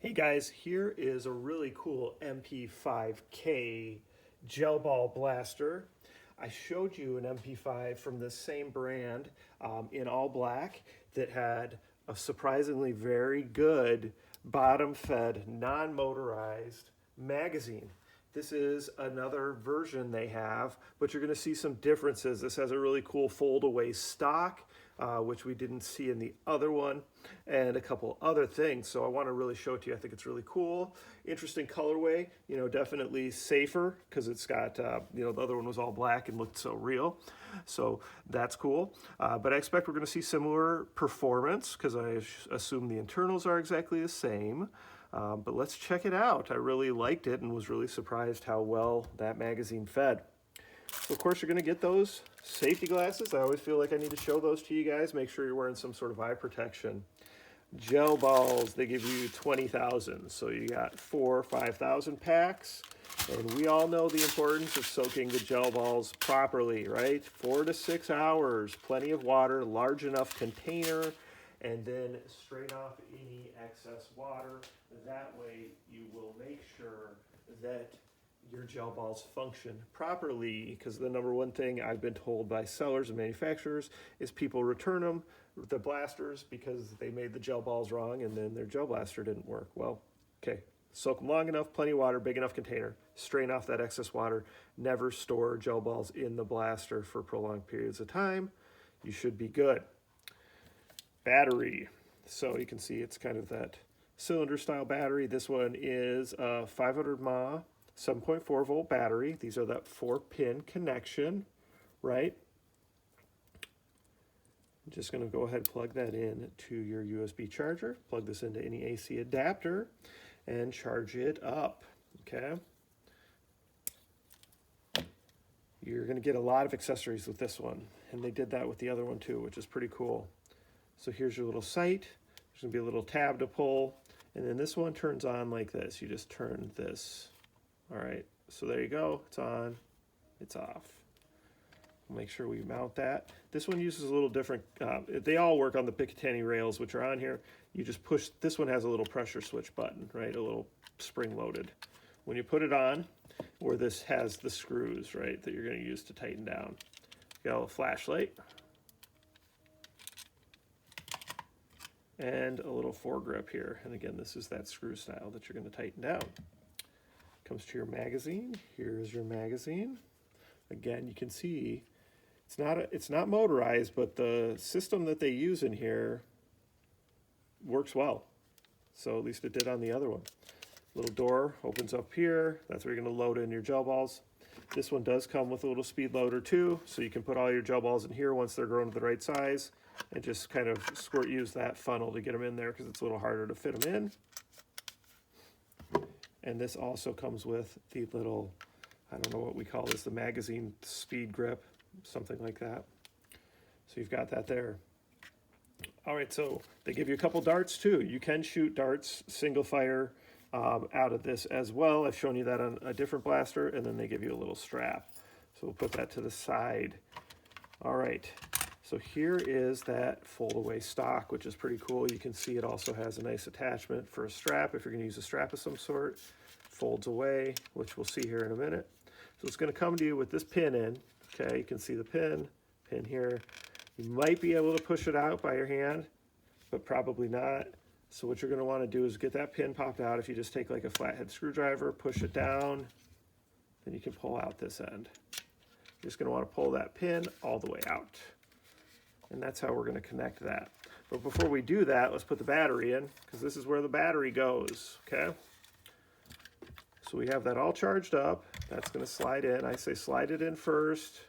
Hey guys, here is a really cool MP5K gel ball blaster. I showed you an MP5 from the same brand in all black that had a surprisingly very good bottom-fed, non-motorized magazine. This is another version they have, but you're going to see some differences. This has a really cool fold-away stock, which we didn't see in the other one, and a couple other things. So I want to really show it to you. I think it's really cool. Interesting colorway, definitely safer because it's got, the other one was all black and looked so real. So that's cool. But I expect we're going to see similar performance because I assume the internals are exactly the same. But let's check it out. I really liked it and was really surprised how well that magazine fed. So of course you're going to get those safety glasses. I always feel like I need to show those to you guys. Make sure you're wearing some sort of eye protection. Gel balls, they give you 20,000. So you got 4 or 5,000 packs. And we all know the importance of soaking the gel balls properly, right? 4 to 6 hours, plenty of water, large enough container, and then strain off any excess water. That way you will make sure that your gel balls function properly, because the number one thing I've been told by sellers and manufacturers is people return them, the blasters, because they made the gel balls wrong and then their gel blaster didn't work. Well, okay, soak them long enough, plenty of water, big enough container, strain off that excess water, never store gel balls in the blaster for prolonged periods of time. You should be good. Battery. So you can see it's kind of that cylinder style battery. This one is a 500 mAh 7.4 volt battery. These are that 4-pin connection, right? I'm just going to go ahead and plug that in to your USB charger. Plug this into any AC adapter and charge it up, okay? You're going to get a lot of accessories with this one, and they did that with the other one too, which is pretty cool. So here's your little sight. There's going to be a little tab to pull, and then this one turns on like this. You just turn this. All right, so there you go. It's on, it's off. We'll make sure we mount that. This one uses a little different, they all work on the Picatinny rails, which are on here. You just push, this one has a little pressure switch button, right? A little spring loaded. When you put it on, where this has the screws, right, that you're gonna use to tighten down. You got a little flashlight. And a little foregrip here. And again, this is that screw style that you're gonna tighten down. Comes to your magazine. Here's your magazine. Again, you can see it's not motorized, but the system that they use in here works well. So at least it did on the other one. Little door opens up here. That's where you're going to load in your gel balls. This one does come with a little speed loader too, so you can put all your gel balls in here once they're grown to the right size, and just kind of use that funnel to get them in there because it's a little harder to fit them in. And this also comes with the little, I don't know what we call this, the magazine speed grip, something like that. So you've got that there. All right, so they give you a couple darts too. You can shoot darts, single fire, out of this as well. I've shown you that on a different blaster, and then they give you a little strap. So we'll put that to the side. All right, so here is that fold-away stock, which is pretty cool. You can see it also has a nice attachment for a strap if you're going to use a strap of some sort. Folds away, which we'll see here in a minute. So it's going to come to you with this pin in. Okay, you can see the pin here. You might be able to push it out by your hand, but probably not. So what you're going to want to do is get that pin popped out. If you just take like a flathead screwdriver, push it down, then you can pull out this end. You're just going to want to pull that pin all the way out. And that's how we're going to connect that. But before we do that, let's put the battery in, because this is where the battery goes, okay? So we have that all charged up. That's going to slide in. I say slide it in first,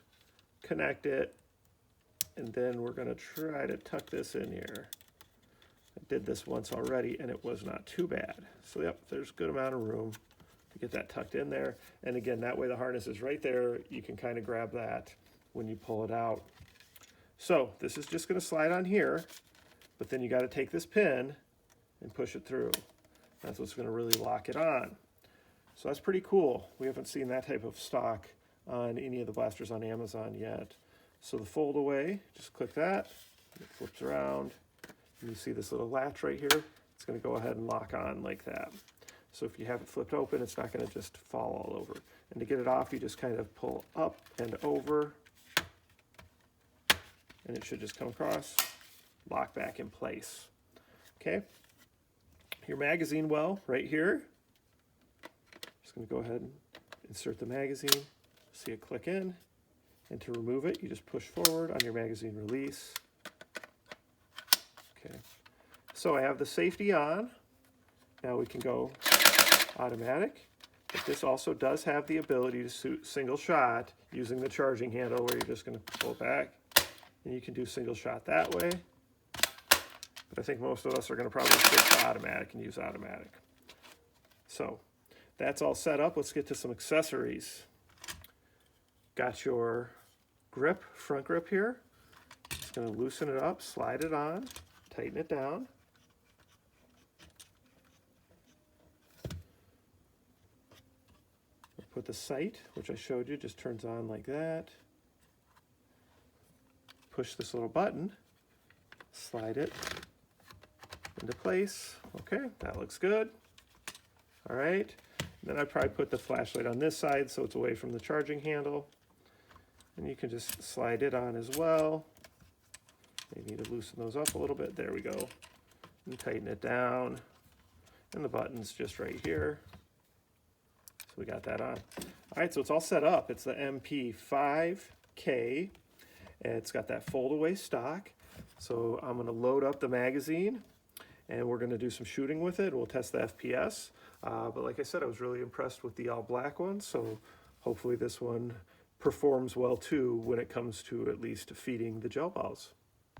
connect it, and then we're going to try to tuck this in here. I did this once already, and it was not too bad. So yep, there's a good amount of room to get that tucked in there. And again, that way the harness is right there. You can kind of grab that when you pull it out. So this is just going to slide on here, but then you got to take this pin and push it through. That's what's going to really lock it on. So that's pretty cool. We haven't seen that type of stock on any of the blasters on Amazon yet. So the fold away, just click that, it flips around, and you see this little latch right here. it's going to go ahead and lock on like that. So if you have it flipped open, it's not going to just fall all over. And to get it off, you just kind of pull up and over, and it should just come across, lock back in place. Okay, your magazine well right here. Just going to go ahead and insert the magazine, see it click in, and to remove it, you just push forward on your magazine release. Okay, so I have the safety on. Now we can go automatic, but this also does have the ability to shoot single shot using the charging handle, where you're just going to pull it back, and you can do single shot that way. But I think most of us are going to probably switch to automatic and use automatic. So that's all set up. Let's get to some accessories. Got your grip, front grip here. Just going to loosen it up, slide it on, tighten it down. Put the sight, which I showed you, just turns on like that. Push this little button, slide it into place. Okay, that looks good. All right, then I'd probably put the flashlight on this side so it's away from the charging handle. And you can just slide it on as well. You need to loosen those up a little bit. There we go. And tighten it down. And the button's just right here. So we got that on. All right, so it's all set up. It's the MP5K. And it's got that fold-away stock. So I'm going to load up the magazine, and we're going to do some shooting with it. We'll test the FPS. But like I said, I was really impressed with the all-black one, so hopefully this one performs well too when it comes to at least feeding the gel balls.